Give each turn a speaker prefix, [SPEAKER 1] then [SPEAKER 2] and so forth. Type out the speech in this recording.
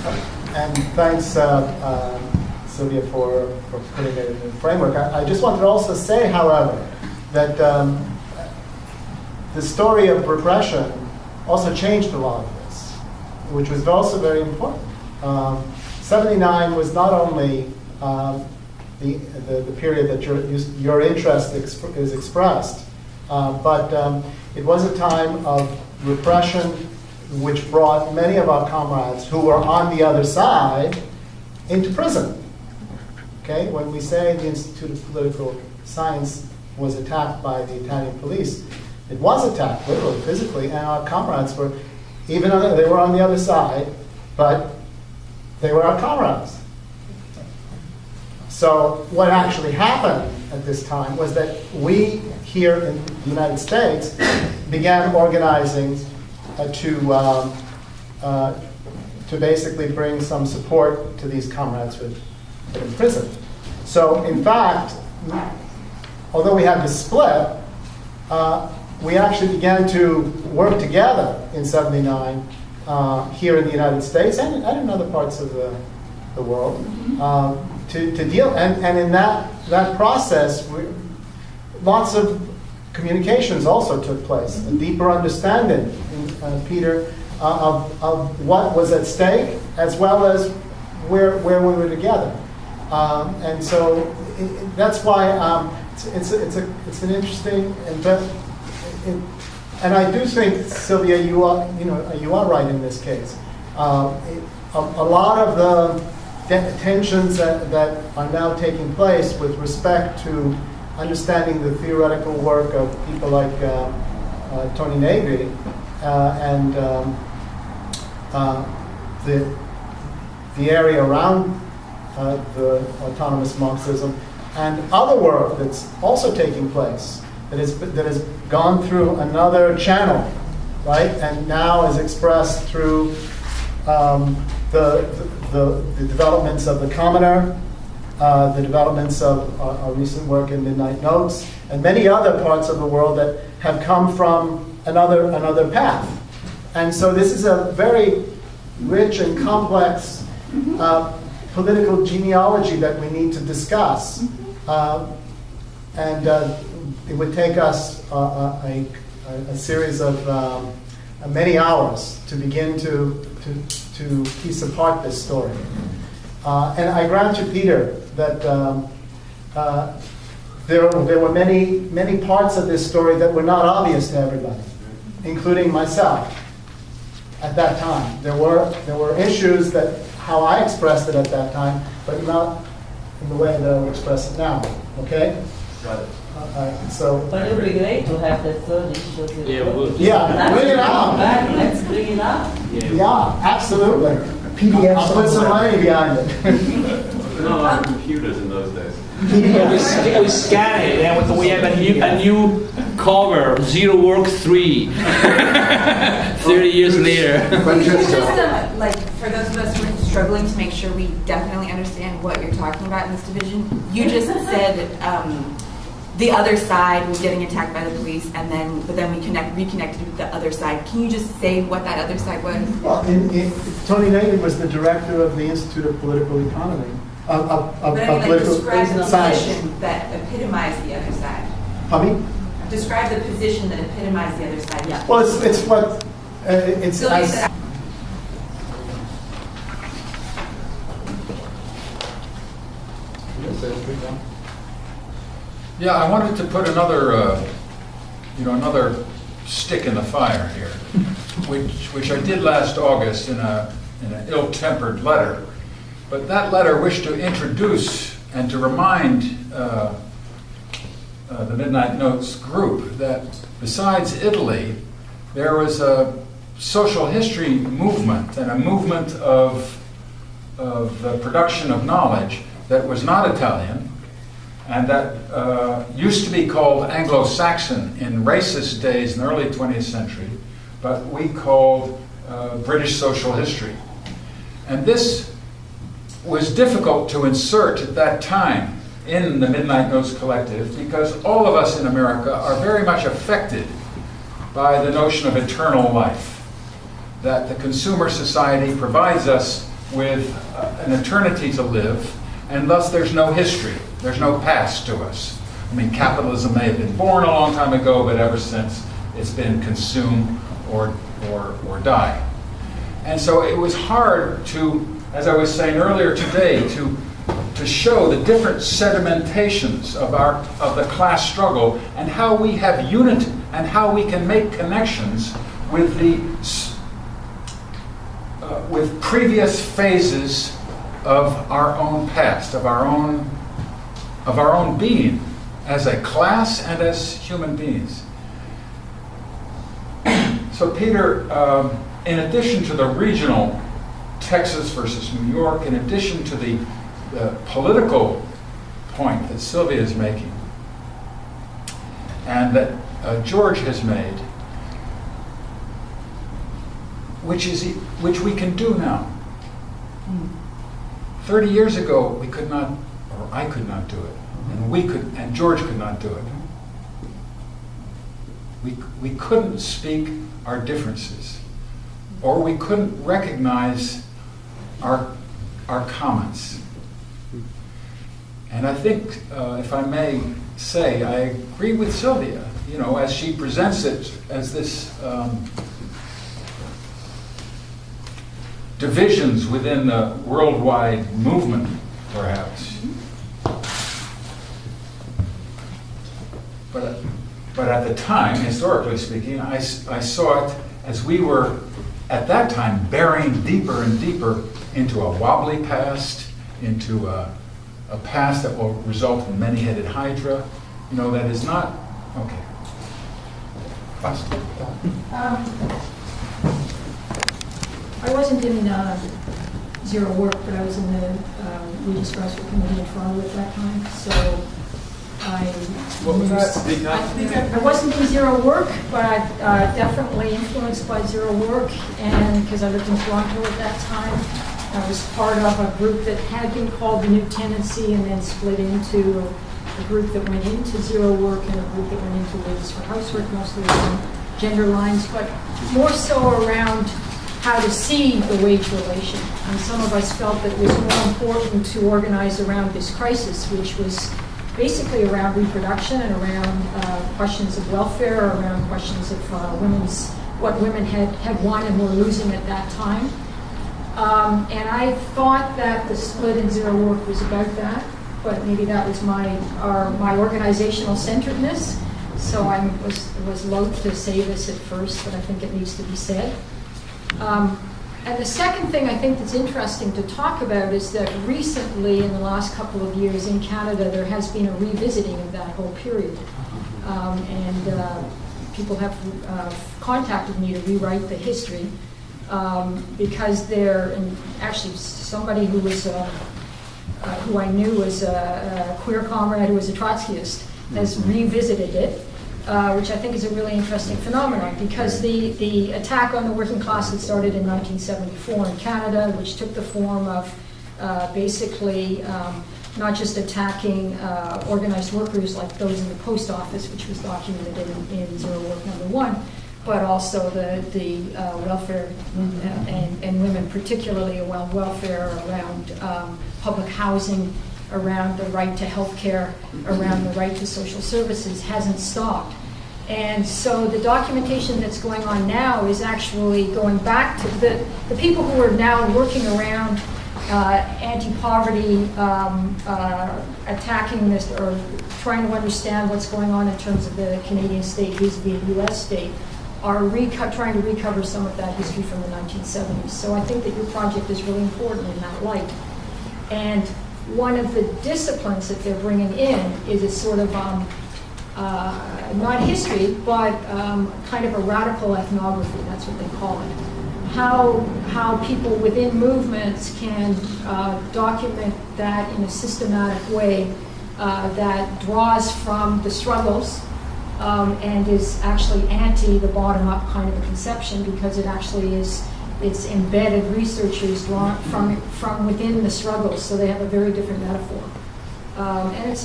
[SPEAKER 1] And thanks, Sylvia, for putting it in the framework. I just wanted to also say, however, that the story of repression also changed a lot of this, which was also very important. 79 was not only the period that your interest is expressed, but it was a time of repression which brought many of our comrades who were on the other side into prison. Okay? When we say the Institute of Political Science was attacked by the Italian police, it was attacked, literally, physically, and our comrades were, even though they were on the other side, but they were our comrades. So what actually happened at this time was that we, here in the United States, began organizing to basically bring some support to these comrades who had been in prison. So in fact, although we had to split, we actually began to work together in 79 here in the United States and in other parts of the world to deal. And in that process, lots of communications also took place, a deeper understanding, Peter, of what was at stake, as well as where we were together. And so that's why it's an interesting and I do think, Sylvia, you are right in this case. A lot of the tensions that are now taking place with respect to understanding the theoretical work of people like Tony Negri and the area around the autonomous Marxism, and other work that's also taking place that has gone through another channel, right? And now is expressed through the developments of the Commoner, the developments of our recent work in Midnight Notes, and many other parts of the world that have come from another path. And so this is a very rich and complex political genealogy that we need to discuss. And it would take us a series of many hours to begin to piece apart this story. And I grant you, Peter, that there were many parts of this story that were not obvious to everybody, including myself at that time. There were issues that how I expressed it at that time, but not in the way that I will express it now. Okay?
[SPEAKER 2] Got it.
[SPEAKER 1] So.
[SPEAKER 3] But it would be great to have the third issue.
[SPEAKER 1] Yeah, bring it out.
[SPEAKER 3] Let's bring it up.
[SPEAKER 1] Yeah, absolutely. PDF. I'll put some money behind it.
[SPEAKER 2] There were not computers in those days.
[SPEAKER 4] We scan it, and we have a new cover, Zero Work 3. 30 years later.
[SPEAKER 5] Just like for those of us who are struggling to make sure we definitely understand what you're talking about in this division, you just said the other side was getting attacked by the police, but then we reconnected with the other side. Can you just say what that other side was?
[SPEAKER 1] Well, Tony Neill was the director of the Institute of Political Economy.
[SPEAKER 5] Describe the position that epitomized the other side.
[SPEAKER 1] Pardon me?
[SPEAKER 5] Describe the position that epitomized the other side. Yeah.
[SPEAKER 1] Well, it's what it's as.
[SPEAKER 6] Yeah, I wanted to put another stick in the fire here, which I did last August in an ill-tempered letter. But that letter wished to introduce and to remind the Midnight Notes group that besides Italy, there was a social history movement and a movement of the production of knowledge that was not Italian, and that used to be called Anglo-Saxon in racist days in the early 20th century, but we called British social history. And this was difficult to insert at that time in the Midnight Notes Collective because all of us in America are very much affected by the notion of eternal life, that the consumer society provides us with an eternity to live, and thus there's no history. There's no past to us. I mean, capitalism may have been born a long time ago, but ever since it's been consume or die. And so it was hard to, as I was saying earlier today, to show the different sedimentations of the class struggle and how we have unity and how we can make connections with with previous phases of our own past, of our own being as a class and as human beings. So Peter, in addition to the regional Texas versus New York, in addition to the political point that Sylvia is making and that George has made, which we can do now. 30 years ago, we could not, or I could not do it, and George could not do it. We couldn't speak our differences, or we couldn't recognize our comments. And I think, if I may say, I agree with Sylvia, as she presents it as this divisions within the worldwide movement, perhaps. But at the time, historically speaking, I saw it as we were, at that time, burying deeper and deeper into a wobbly past, into a past that will result in many-headed hydra, that is not, okay.
[SPEAKER 7] I wasn't in Zero Work, but I was in the Regis Grassroots Committee in Toronto at that time, so
[SPEAKER 2] What was that?
[SPEAKER 7] I wasn't in Zero Work, but I definitely influenced by Zero Work, and because I lived in Toronto at that time, I was part of a group that had been called the New Tenancy and then split into a group that went into Zero Work and a group that went into Wages for Housework, mostly along gender lines, but more so around how to see the wage relation. And some of us felt that it was more important to organize around this crisis, which was basically around reproduction and around questions of welfare, around questions of what women had won and were losing at that time. And I thought that the split in Zero Work was about that, but maybe that was my organizational centeredness. So I was loath to say this at first, but I think it needs to be said. And the second thing I think that's interesting to talk about is that recently, in the last couple of years in Canada, there has been a revisiting of that whole period. And people have contacted me to rewrite the history because and actually somebody who I knew was a queer comrade who was a Trotskyist has revisited it. Which I think is a really interesting phenomenon, because the attack on the working class had started in 1974 in Canada, which took the form of basically not just attacking organized workers like those in the post office, which was documented in Zero Work number 1, but also the welfare and women, particularly around welfare, around public housing, around the right to health care, around the right to social services, hasn't stopped. And so the documentation that's going on now is actually going back to the people who are now working around anti-poverty, attacking this, or trying to understand what's going on in terms of the Canadian state vis-a-vis the US state, are trying to recover some of that history from the 1970s. So I think that your project is really important in that light. And one of the disciplines that they're bringing in is a sort of, not history, but kind of a radical ethnography, that's what they call it. How people within movements can document that in a systematic way that draws from the struggles and is actually anti the bottom-up kind of a conception, because it actually it's embedded researchers drawn from within the struggles, so they have a very different metaphor. And it's